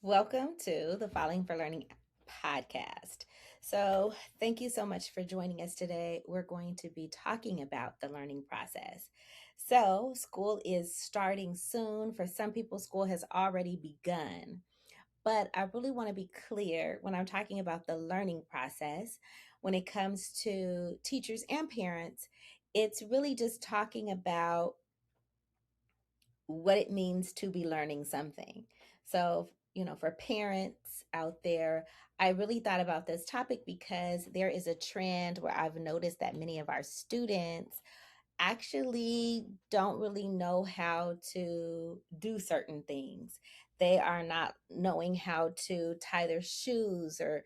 Welcome to the Falling for Learning podcast. So, thank you so much for joining us today. We're going to be talking about the learning process. So, school is starting soon. For some people, school has already begun. But I really want to be clear when I'm talking about the learning process, when it comes to teachers and parents, it's really just talking about what it means to be learning something. So, for parents out there, I really thought about this topic because there is a trend where I've noticed that many of our students actually don't really know how to do certain things. They are not knowing how to tie their shoes or,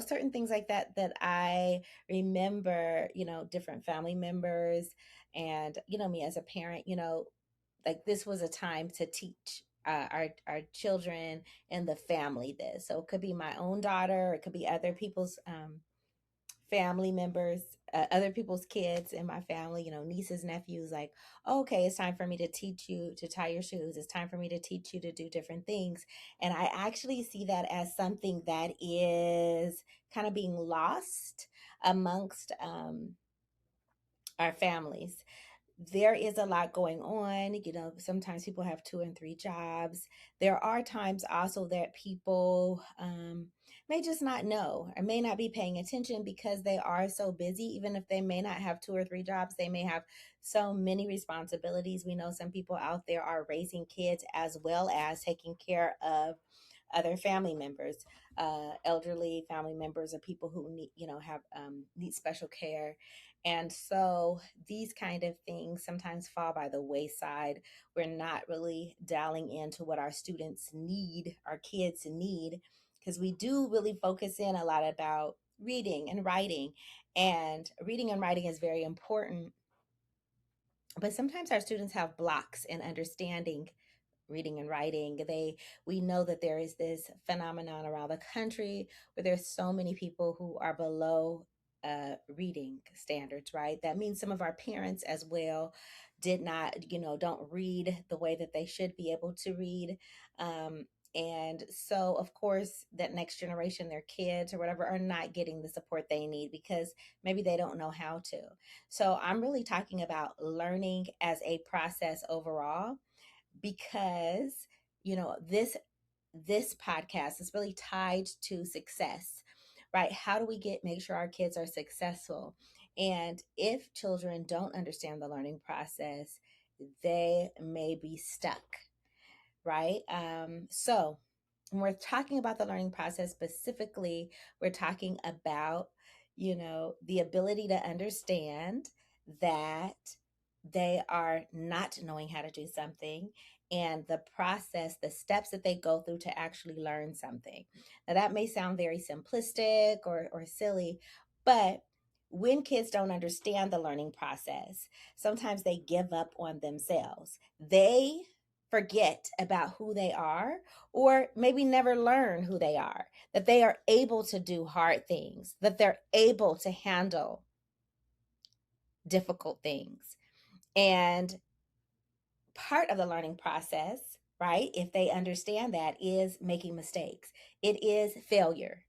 certain things like that that I remember, different family members and, me as a parent, like this was a time to teach our children and the family this. So it could be my own daughter, it could be other people's family members, other people's kids in my family, nieces, nephews, like, oh, okay, it's time for me to teach you to tie your shoes. It's time for me to teach you to do different things. And I actually see that as something that is kind of being lost amongst our families. There is a lot going on. Sometimes people have two and three jobs. There are times also that people may just not know or may not be paying attention because they are so busy. Even if they may not have two or three jobs, they may have so many responsibilities. We know some people out there are raising kids as well as taking care of other family members, elderly family members, or people who have need special care. And so these kind of things sometimes fall by the wayside. We're not really dialing into what our students need, our kids need, because we do really focus in a lot about reading and writing. And reading and writing is very important. But sometimes our students have blocks in understanding reading and writing. We know that there is this phenomenon around the country where there's so many people who are below reading standards, right? That means some of our parents as well did not, don't read the way that they should be able to read. And so, of course, that next generation, their kids or whatever, are not getting the support they need because maybe they don't know how to. So, I'm really talking about learning as a process overall because this podcast is really tied to success, right? How do we make sure our kids are successful? And if children don't understand the learning process, they may be stuck, right? So when we're talking about the learning process specifically, we're talking about the ability to understand that they are not knowing how to do something and the process, the steps that they go through to actually learn something. Now, that may sound very simplistic or silly, but when kids don't understand the learning process, sometimes they give up on themselves. They forget about who they are, or maybe never learn who they are, that they are able to do hard things, that they're able to handle difficult things. And part of the learning process, right, if they understand that, is making mistakes. It is failure,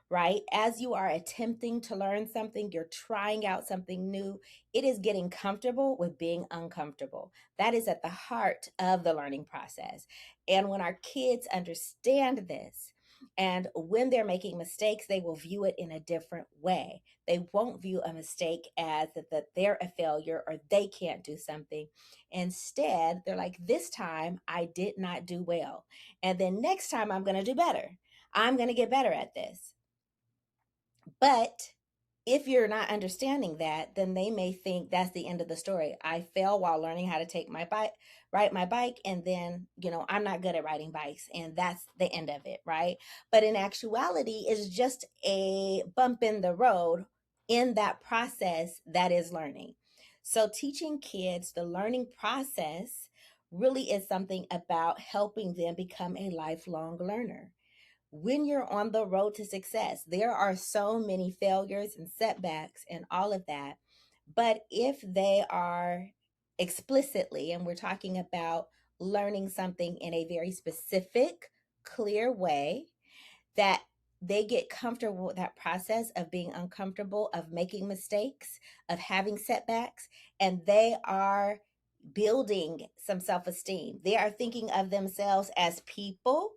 right? As you are attempting to learn something, you're trying out something new. It is getting comfortable with being uncomfortable. That is at the heart of the learning process. And when our kids understand this, and when they're making mistakes, they will view it in a different way. They won't view a mistake as that they're a failure or they can't do something. Instead, they're like, this time I did not do well. And then next time I'm going to do better. I'm going to get better at this. But if you're not understanding that, then they may think that's the end of the story. I fell while learning how to take my bike, ride my bike, and then, I'm not good at riding bikes, and that's the end of it, right? But in actuality, it's just a bump in the road in that process that is learning. So teaching kids the learning process really is something about helping them become a lifelong learner. When you're on the road to success, there are so many failures and setbacks and all of that. But if they are explicitly, and we're talking about learning something in a very specific clear way that they get comfortable with that process of being uncomfortable, of making mistakes, of having setbacks, and they are building some self esteem. They are thinking of themselves as people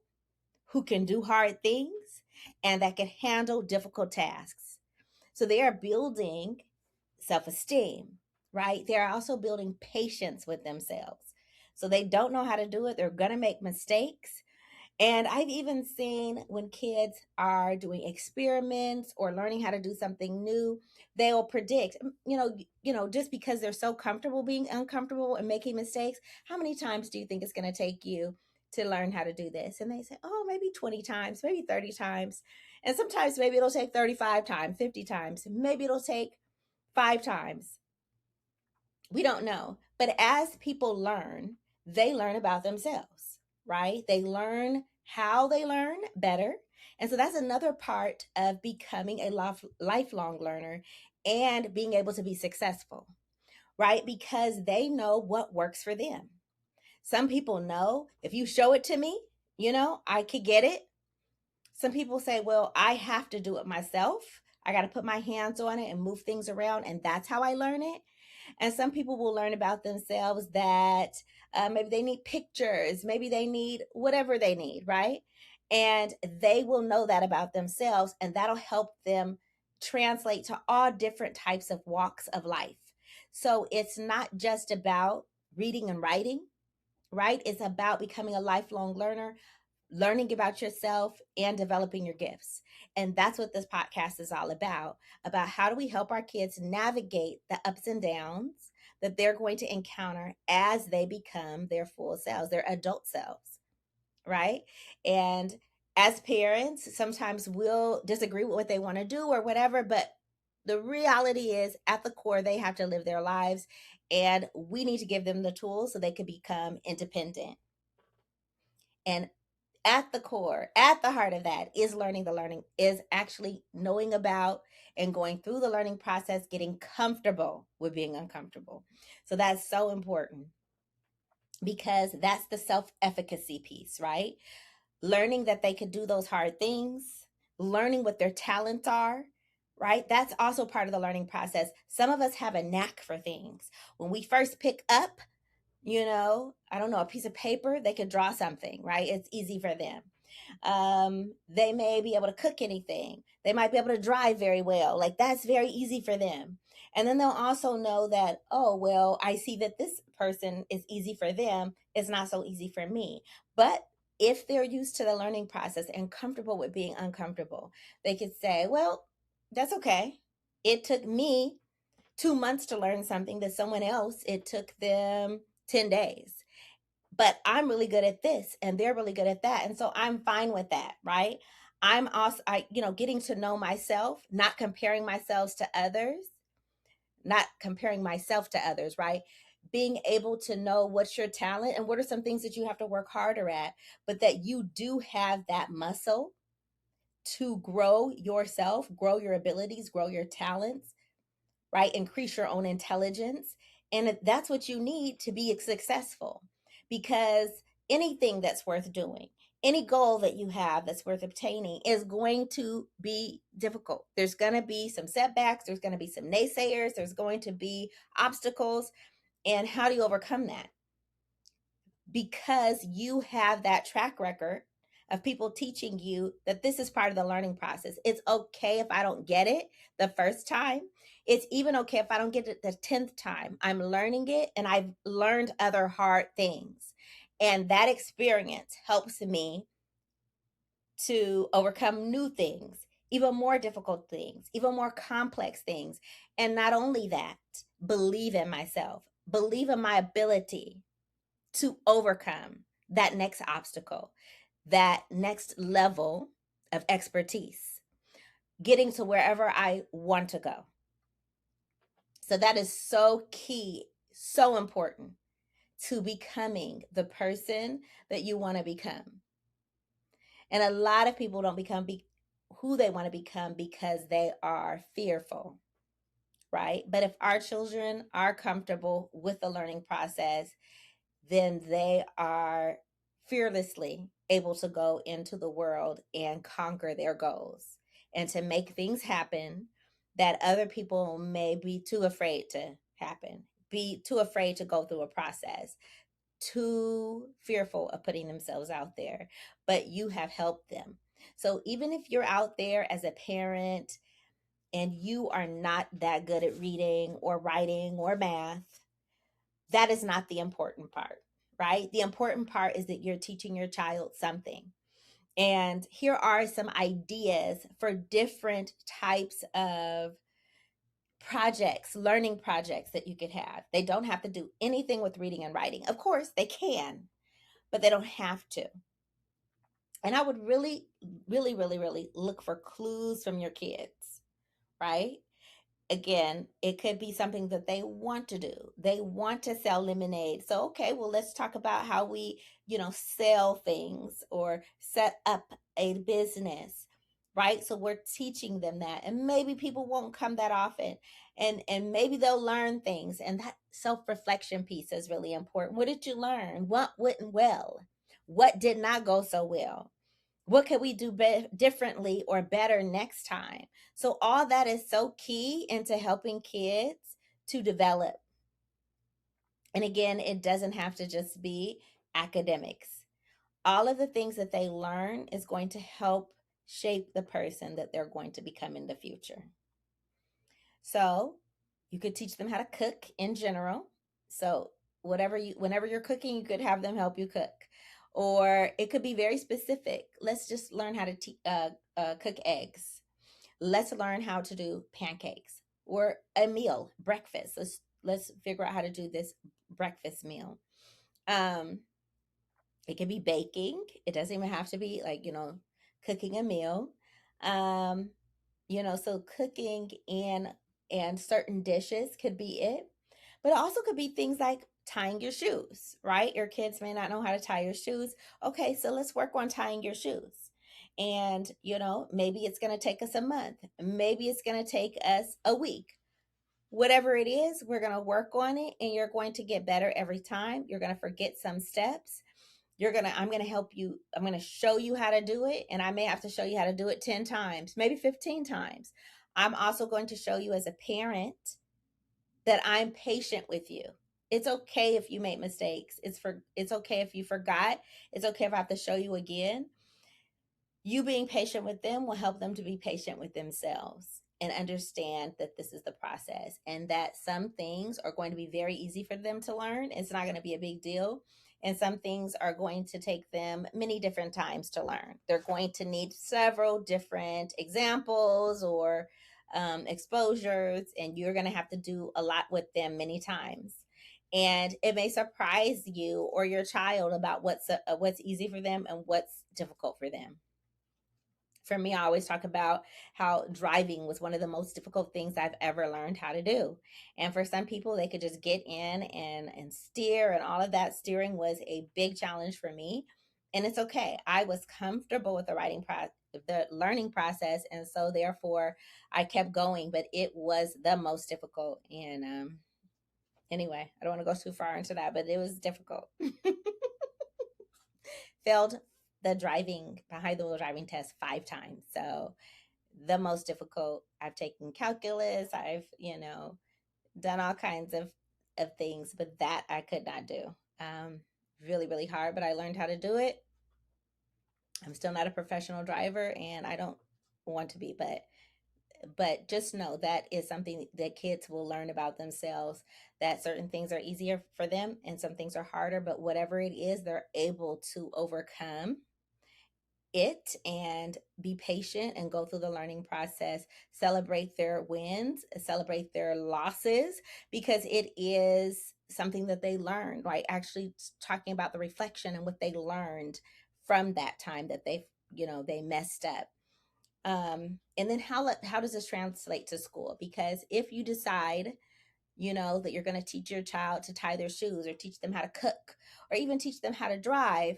who can do hard things and that can handle difficult tasks. So they are building self esteem, right? They're also building patience with themselves. So they don't know how to do it, they're going to make mistakes. And I've even seen when kids are doing experiments or learning how to do something new, they'll predict, just because they're so comfortable being uncomfortable and making mistakes, how many times do you think it's going to take you to learn how to do this? And they say, oh, maybe 20 times, maybe 30 times. And sometimes maybe it'll take 35 times, 50 times, maybe it'll take 5 times. We don't know. But as people learn, they learn about themselves, right? They learn how they learn better. And so that's another part of becoming a lifelong learner and being able to be successful, right? Because they know what works for them. Some people know if you show it to me, I could get it. Some people say, well, I have to do it myself. I got to put my hands on it and move things around, and that's how I learn it. And some people will learn about themselves that maybe they need pictures, maybe they need whatever they need, right? And they will know that about themselves, and that'll help them translate to all different types of walks of life. So it's not just about reading and writing, right? It's about becoming a lifelong learner, learning about yourself and developing your gifts. And that's what this podcast is all about how do we help our kids navigate the ups and downs that they're going to encounter as they become their full selves, their adult selves, right? And as parents, sometimes we'll disagree with what they want to do or whatever, but the reality is at the core, they have to live their lives, and we need to give them the tools so they can become independent. And at the core, at the heart of that is learning. The learning is actually knowing about and going through the learning process, getting comfortable with being uncomfortable. So that's so important because that's the self efficacy piece, right? Learning that they could do those hard things, learning what their talents are, right? That's also part of the learning process. Some of us have a knack for things. When we first pick up, I don't know, a piece of paper, they could draw something, right? It's easy for them. They may be able to cook anything. They might be able to drive very well. Like that's very easy for them. And then they'll also know that, oh, well, I see that this person is easy for them. It's not so easy for me. But if they're used to the learning process and comfortable with being uncomfortable, they could say, well, that's okay. It took me 2 months to learn something that someone else, it took them 10 days. But I'm really good at this and they're really good at that. And so I'm fine with that, right? I'm also, getting to know myself, not comparing myself to others, not comparing myself to others, right? Being able to know what's your talent and what are some things that you have to work harder at, but that you do have that muscle to grow yourself, grow your abilities, grow your talents, right? Increase your own intelligence. And that's what you need to be successful because anything that's worth doing, any goal that you have that's worth obtaining is going to be difficult. There's going to be some setbacks, there's going to be some naysayers, there's going to be obstacles. And how do you overcome that? Because you have that track record of people teaching you that this is part of the learning process. It's okay if I don't get it the first time. It's even okay if I don't get it the 10th time. I'm learning it and I've learned other hard things. And that experience helps me to overcome new things, even more difficult things, even more complex things. And not only that, believe in myself, believe in my ability to overcome that next obstacle, that next level of expertise, getting to wherever I want to go. So that is so key, so important to becoming the person that you want to become. And a lot of people don't become who they want to become because they are fearful, right? But if our children are comfortable with the learning process, then they are fearlessly able to go into the world and conquer their goals and to make things happen that other people may be too afraid to happen, be too afraid to go through a process, too fearful of putting themselves out there, but you have helped them. So even if you're out there as a parent and you are not that good at reading or writing or math, that is not the important part, right? The important part is that you're teaching your child something. And here are some ideas for different types of projects, learning projects that you could have. They don't have to do anything with reading and writing. Of course, they can, but they don't have to. And I would really, really, really, really look for clues from your kids, right? Again, it could be something that they want to do. They want to sell lemonade. So, okay, well, let's talk about how we, sell things or set up a business, right? So we're teaching them that. And maybe people won't come that often. And maybe they'll learn things. And that self-reflection piece is really important. What did you learn? What went well? What did not go so well? What could we do differently or better next time? So all that is so key into helping kids to develop. And again, it doesn't have to just be academics. All of the things that they learn is going to help shape the person that they're going to become in the future. So you could teach them how to cook in general. So whenever you're cooking, you could have them help you cook. Or it could be very specific. Let's just learn how to cook eggs. Let's learn how to do pancakes or a meal, breakfast. Let's figure out how to do this breakfast meal. Um, it can be baking. It doesn't even have to be like, cooking a meal. Um, so cooking and certain dishes could be it. But it also could be things like tying your shoes, right? Your kids may not know how to tie your shoes. Okay, so let's work on tying your shoes. And, maybe it's going to take us a month. Maybe it's going to take us a week. Whatever it is, we're going to work on it and you're going to get better every time. You're going to forget some steps. I'm going to help you. I'm going to show you how to do it. And I may have to show you how to do it 10 times, maybe 15 times. I'm also going to show you as a parent that I'm patient with you. It's okay if you make mistakes. It's okay if you forgot. It's okay if I have to show you again. You being patient with them will help them to be patient with themselves and understand that this is the process and that some things are going to be very easy for them to learn. It's not going to be a big deal. And some things are going to take them many different times to learn. They're going to need several different examples or exposures, and you're going to have to do a lot with them many times. And it may surprise you or your child about what's easy for them and what's difficult for them. For me, I always talk about how driving was one of the most difficult things I've ever learned how to do. And for some people, they could just get in and steer, and all of that steering was a big challenge for me. And it's okay. I was comfortable with the learning process, and so therefore I kept going. But it was the most difficult. And anyway, I don't want to go too far into that, but it was difficult. Failed the driving behind the wheel driving test 5 times. So the most difficult. I've taken calculus. I've, done all kinds of things, but that I could not do. Really, really hard, but I learned how to do it. I'm still not a professional driver and I don't want to be, but just know that is something that kids will learn about themselves, that certain things are easier for them and some things are harder, but whatever it is, they're able to overcome it and be patient and go through the learning process, celebrate their wins, celebrate their losses, because it is something that they learned, right? Actually talking about the reflection and what they learned from that time that they messed up. And then how does this translate to school? Because if you decide that you're going to teach your child to tie their shoes or teach them how to cook or even teach them how to drive,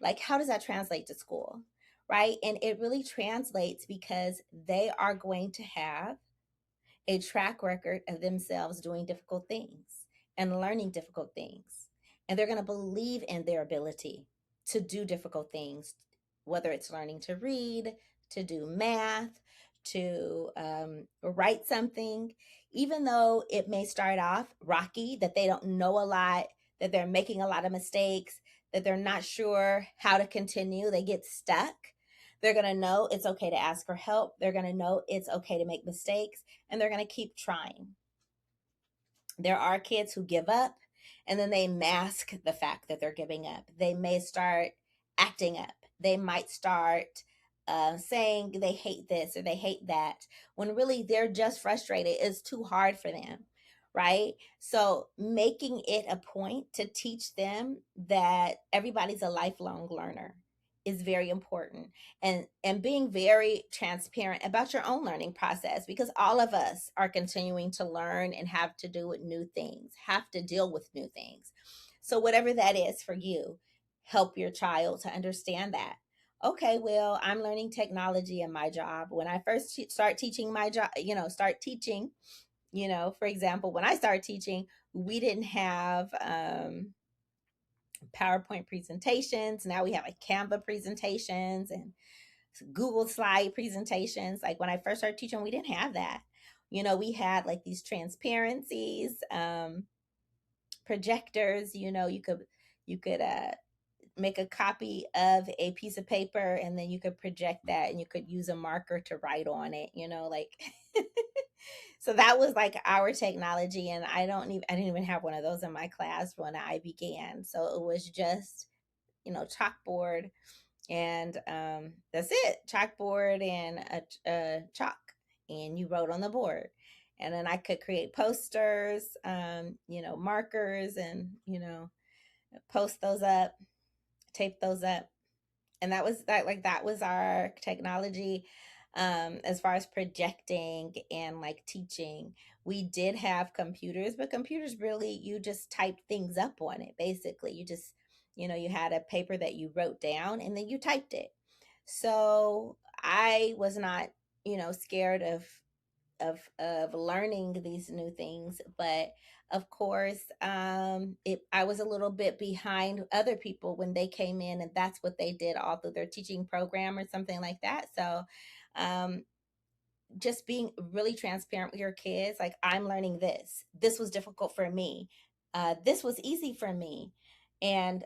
like, how does that translate to school? Right. And it really translates because they are going to have a track record of themselves doing difficult things and learning difficult things. And they're going to believe in their ability. to do difficult things, whether it's learning to read, to do math, to write something, even though it may start off rocky, that they don't know a lot, that they're making a lot of mistakes, that they're not sure how to continue, they get stuck. They're going to know it's okay to ask for help. They're going to know it's okay to make mistakes, and they're going to keep trying. There are kids who give up and then they mask the fact that they're giving up. They may start acting up. They might start saying they hate this or they hate that when really they're just frustrated. It's too hard for them, right? So making it a point to teach them that everybody's a lifelong learner is very important, and being very transparent about your own learning process, because all of us are continuing to learn and have to do with new things, have to deal with new things. So whatever that is for you, help your child to understand that. Okay, well, I'm learning technology in my job. When I first start teaching my job, start teaching, for example, when I started teaching, we didn't have PowerPoint presentations. Now we have like Canva presentations and Google slide presentations. Like when I first started teaching, we didn't have that. We had like these transparencies, projectors. You could make a copy of a piece of paper, and then you could project that, and you could use a marker to write on it. Like so that was like our technology, and I didn't even have one of those in my class when I began. So it was just chalkboard, and that's it, chalkboard and a chalk, and you wrote on the board. And then I could create posters, markers, and post those up, tape those up. And that was our technology. As far as projecting and like teaching, we did have computers, but computers, really, you just typed things up on it. Basically, you had a paper that you wrote down and then you typed it. So I was not scared of learning these new things, but of course, I was a little bit behind other people when they came in, and that's what they did all through their teaching program or something like that. So um, just being really transparent with your kids, like, I'm learning this was difficult for me, this was easy for me, and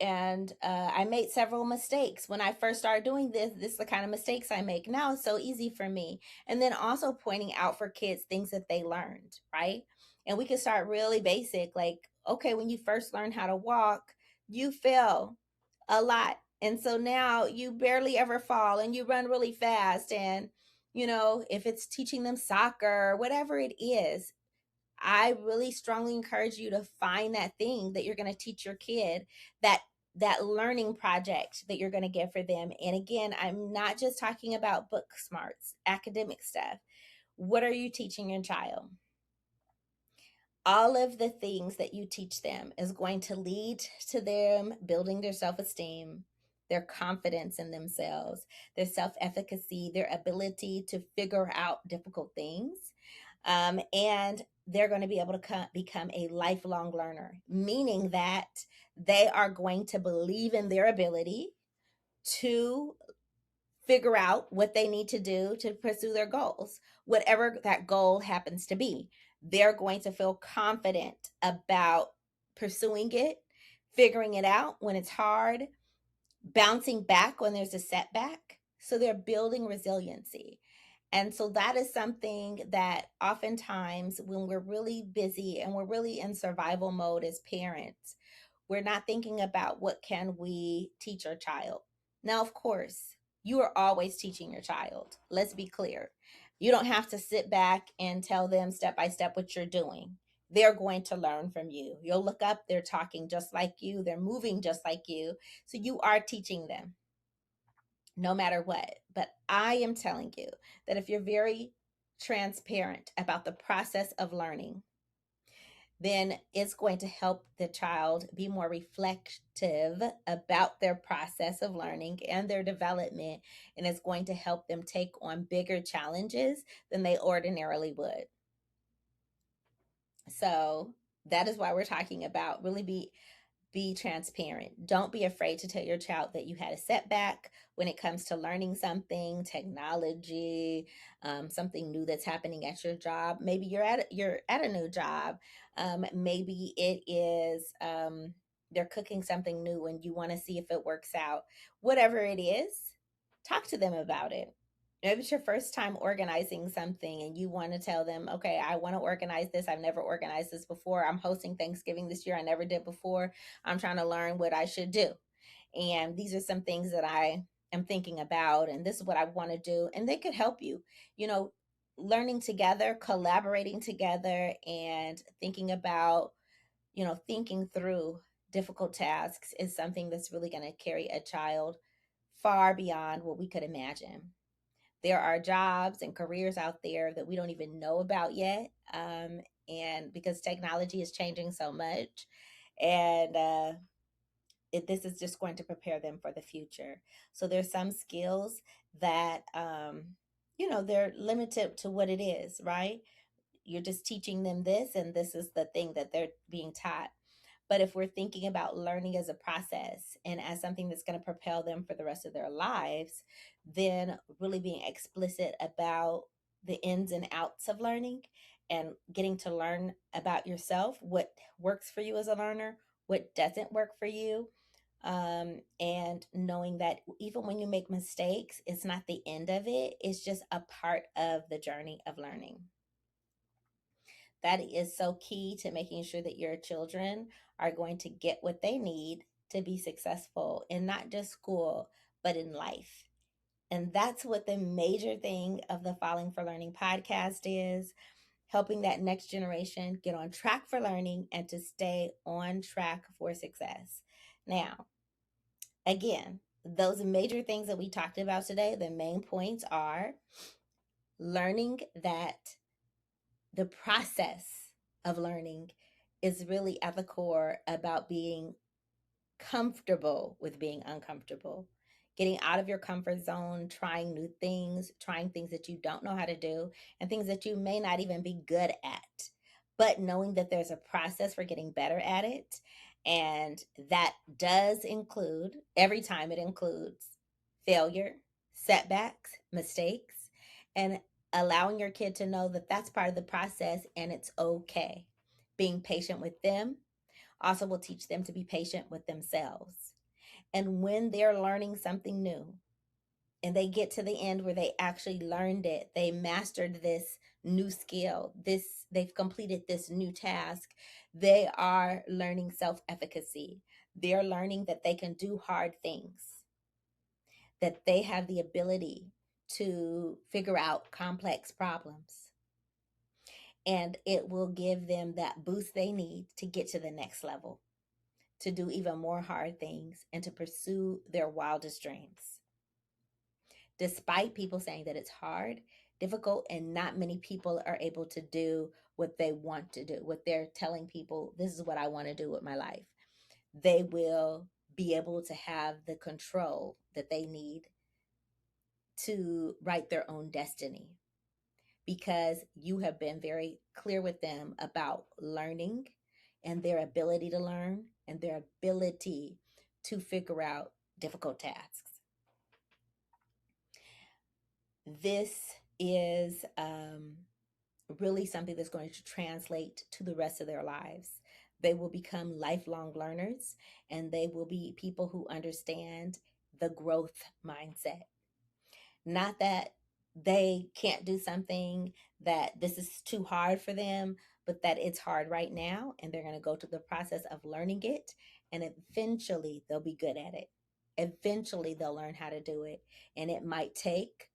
I made several mistakes when I first started doing this is the kind of mistakes I make now. It's so easy for me. And then also pointing out for kids things that they learned, right? And we can start really basic, like, okay, when you first learned how to walk, you fell a lot, and so now you barely ever fall, and you run really fast. And if it's teaching them soccer, whatever it is, I really strongly encourage you to find that thing that you're going to teach your kid, that learning project that you're going to get for them. And again, I'm not just talking about book smarts, academic stuff. What are you teaching your child? All of the things that you teach them is going to lead to them building their self-esteem, their confidence in themselves, their self-efficacy, their ability to figure out difficult things. And they're going to be able to become a lifelong learner, meaning that they are going to believe in their ability to figure out what they need to do to pursue their goals, whatever that goal happens to be. They're going to feel confident about pursuing it, figuring it out when it's hard, bouncing back when there's a setback. So they're building resiliency. And so that is something that oftentimes when we're really busy and we're really in survival mode as parents, we're not thinking about what can we teach our child. Now, of course, you are always teaching your child. Let's be clear. You don't have to sit back and tell them step by step what you're doing. They're going to learn from you. You'll look up, they're talking just like you, they're moving just like you. So you are teaching them no matter what. But I am telling you that if you're very transparent about the process of learning, then it's going to help the child be more reflective about their process of learning and their development. And it's going to help them take on bigger challenges than they ordinarily would. So that is why we're talking about really be transparent. Don't be afraid to tell your child that you had a setback when it comes to learning something, technology, something new that's happening at your job. Maybe you're at a new job. Maybe it is they're cooking something new and you want to see if it works out. Whatever it is, talk to them about it. Maybe it's your first time organizing something and you want to tell them, okay, I want to organize this. I've never organized this before. I'm hosting Thanksgiving this year. I never did before. I'm trying to learn what I should do. And these are some things that I am thinking about, and this is what I want to do. And they could help you, you know, learning together, collaborating together, and thinking about, thinking through difficult tasks is something that's really going to carry a child far beyond what we could imagine. There are jobs and careers out there that we don't even know about yet. And because technology is changing so much, and this is just going to prepare them for the future. So there's some skills that, they're limited to what it is, right? You're just teaching them this, and this is the thing that they're being taught. But if we're thinking about learning as a process and as something that's going to propel them for the rest of their lives, then really being explicit about the ins and outs of learning and getting to learn about yourself, what works for you as a learner, what doesn't work for you. And knowing that even when you make mistakes, it's not the end of it, it's just a part of the journey of learning. That is so key to making sure that your children are going to get what they need to be successful in not just school, but in life. And that's what the major thing of the Falling for Learning podcast is, helping that next generation get on track for learning and to stay on track for success. Now, again, those major things that we talked about today, the main points are learning that the process of learning is really at the core about being comfortable with being uncomfortable, getting out of your comfort zone, trying new things, trying things that you don't know how to do, and things that you may not even be good at. But knowing that there's a process for getting better at it. And that does include, every time it includes failure, setbacks, mistakes, and allowing your kid to know that that's part of the process and it's okay. Being patient with them also will teach them to be patient with themselves. And when they're learning something new and they get to the end where they actually learned it, they mastered this new skill, they've completed this new task, they are learning self-efficacy. They're learning that they can do hard things, that they have the ability to figure out complex problems. And it will give them that boost they need to get to the next level, to do even more hard things, and to pursue their wildest dreams. Despite people saying that it's hard, difficult, and not many people are able to do what they want to do, what they're telling people, this is what I want to do with my life. They will be able to have the control that they need to write their own destiny, because you have been very clear with them about learning and their ability to learn and their ability to figure out difficult tasks. This is really something that's going to translate to the rest of their lives. They will become lifelong learners, and they will be people who understand the growth mindset. Not that they can't do something, that this is too hard for them, but that it's hard right now and they're going to go through the process of learning it, and eventually they'll be good at it. Eventually they'll learn how to do it. And it might take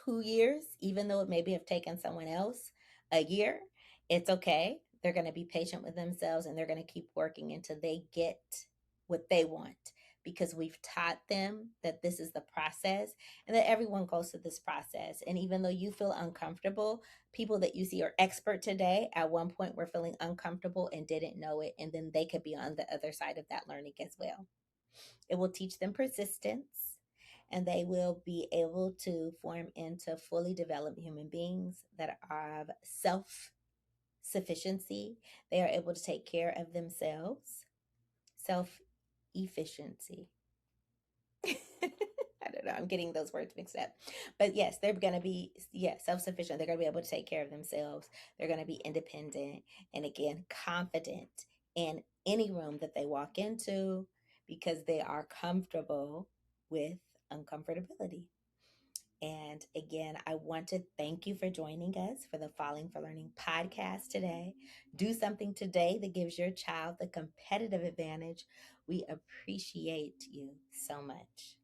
2 years, even though it maybe have taken someone else a year. It's okay. They're going to be patient with themselves and they're going to keep working until they get what they want, because we've taught them that this is the process and that everyone goes through this process. And even though you feel uncomfortable, people that you see are expert today at one point were feeling uncomfortable and didn't know it. And then they could be on the other side of that learning as well. It will teach them persistence, and they will be able to form into fully developed human beings that have self sufficiency. They are able to take care of themselves. self efficiency. I don't know. I'm getting those words mixed up. But yes, they're going to be, self sufficient. They're going to be able to take care of themselves. They're going to be independent and, again, confident in any room that they walk into because they are comfortable with uncomfortability. And again, I want to thank you for joining us for the Falling for Learning podcast today. Do something today that gives your child the competitive advantage. We appreciate you so much.